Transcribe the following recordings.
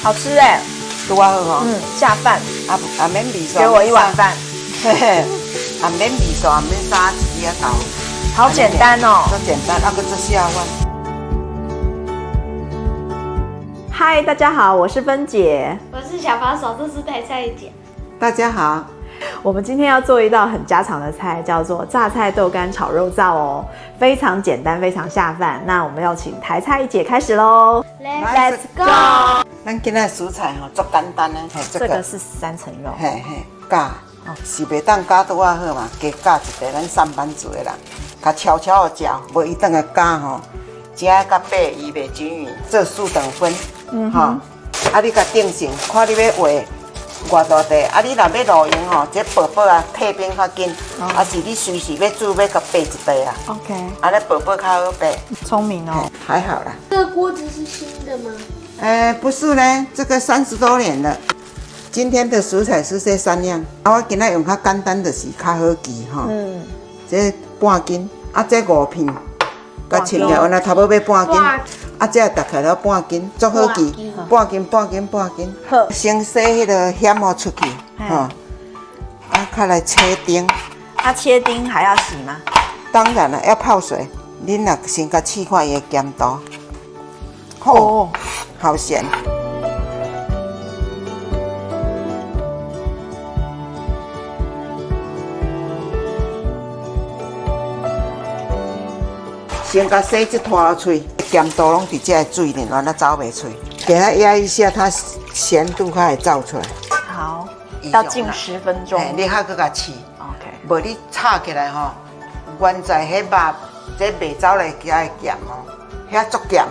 好吃哎，拄啊好吼。下饭。啊免味素。给我一碗饭。嘿嘿，啊免味素，啊免啥，一支啊豆。好简单哦。都简单，啊个做下饭。嗨，大家好，我是芬姐，我是小帮手，这是台菜姐。大家好。我们今天要做一道很家常的菜，叫做榨菜豆干炒肉燥哦，非常简单，非常下饭。那我们要请台菜一姐开始喽 Let's go！ 咱今仔蔬菜吼，足简单的，这个是3层肉，嘿嘿，夹，是袂当夹拄啊好嘛，加夹一个咱上班族的人，甲悄悄的嚼，无伊当个夹吼，正甲白伊袂均匀，做4等分，吼，啊你甲定性，看你要画偌大地，啊你若要露营吼，这薄薄啊退冰较紧，啊是你随时要煮要甲备一袋啊 ，OK， 啊那薄薄较好备，聪明哦，还好啦。这个锅子是新的吗？不是呢，这个30多年了。今天的食材是这3样，啊，我今仔用较简单的是较好记吼。这半斤，啊，这5片，甲称起来，那差不多要半斤。啊，这搭起来半斤，足好记，半斤。好，先洗迄个纤毛出去，吼，啊，再来切丁。啊，切丁还要洗吗？当然了，要泡水。恁若先甲试看伊的咸度。哦，好咸。先甲洗一坨水，咸度拢伫这水里，软啊走袂出。给它压一下，它咸度它会照出来。好，要浸10分钟。你还搁甲试 ，OK。无你炒起来吼，原在迄肉这袂走来加会咸哦，遐足咸。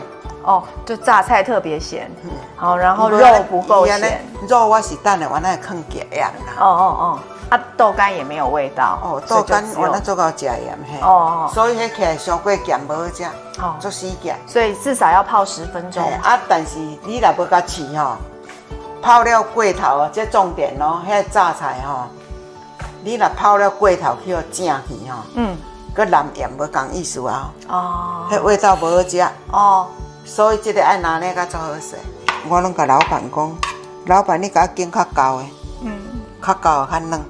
哦，就榨菜特别咸，好，然后肉不够咸。肉我是等下我那放咸啦。哦，啊，豆干也没有味道。哦，豆干我那做到食盐嘿。哦，所以迄起来伤过咸无好食，做死咸。所以至少要泡10分钟。啊，但是你若要甲试吼，泡了过头哦，这重点哦，迄榨菜吼，你若泡了过头去哦正去吼，佮蓝盐无共意思啊。哦，迄味道无好食。哦。所以这个爱拿捏较做好势。我拢甲老板讲，老板你甲我拣较厚的，较厚较嫩。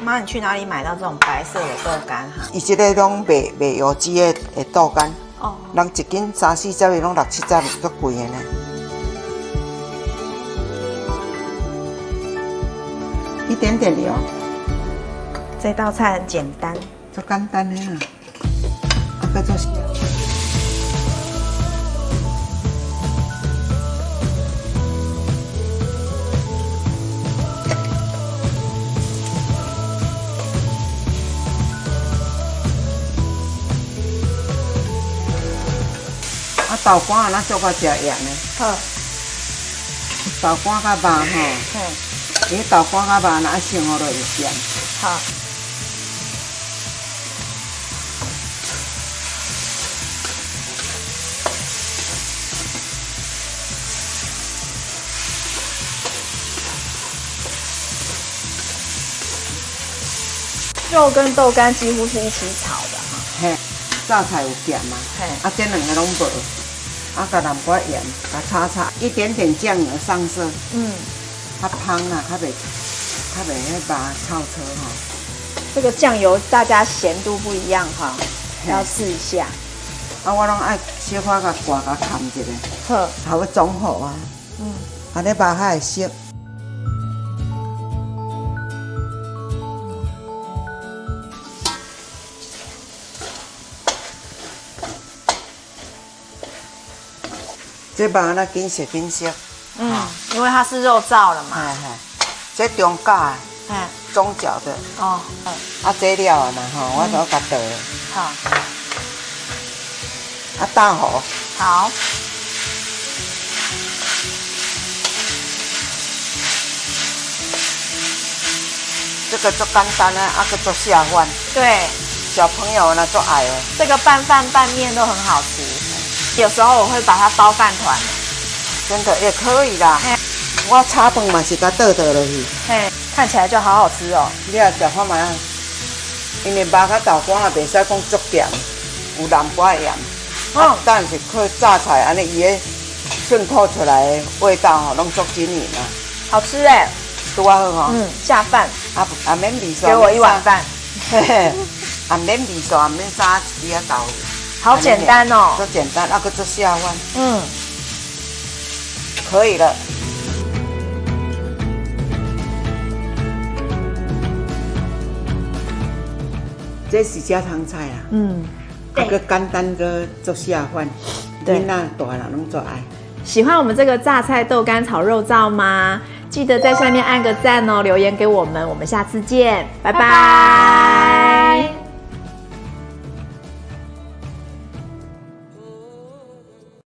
妈，你去哪里买到这种白色的豆干哈？伊这个拢袂有机的豆干，人一斤3、4十，拢6、7十，足贵的呢。一点点油。这道菜很简单，足简单的啊，啊，搁做啥？豆干啊，咱做个食盐的。好。豆干甲肉吼，伊豆干甲肉若生好就会咸。好。肉跟豆干几乎是一起炒的哈。嘿，榨菜有咸嘛？嘿，啊，这2个拢无。啊，甲淡薄盐，甲炒，一点点酱油上色，较香啊，较袂迄肉臭臭吼。这个酱油大家咸度不一样哈，要试一下。啊，我拢爱小可甲刮甲砍一下，好，还要装好啊。安尼肉较会熟。这肉那紧熟，因为它是肉燥了嘛。这中架的，中角的。哦。啊，这料啊嘛吼，我都甲倒。好。啊，大火。好。这个做简单啊，啊个做下饭。对。小朋友呢做爱的。这个拌饭拌面都很好吃。有时候我会把它包饭团，真的也可以啦。我炒饭嘛是甲倒落去，看起来就好好吃哦。你也食看卖啊，因为肉甲豆干也袂使讲足咸，有淡薄仔盐，但是靠榨菜安尼伊的渗透出来的味道吼，拢足均匀啊，好吃哎，拄啊好吼。下饭，啊免味素，给我一碗饭，嘿嘿，啊免味素，啊免啥一滴豆腐，好简单哦，足简单，啊个足下饭，嗯，可以了。这是家常菜啊，啊个简单个足下饭，囡仔大人拢足爱。喜欢我们这个榨菜豆干炒肉燥吗？记得在下面按个赞哦，留言给我们，我们下次见，拜拜。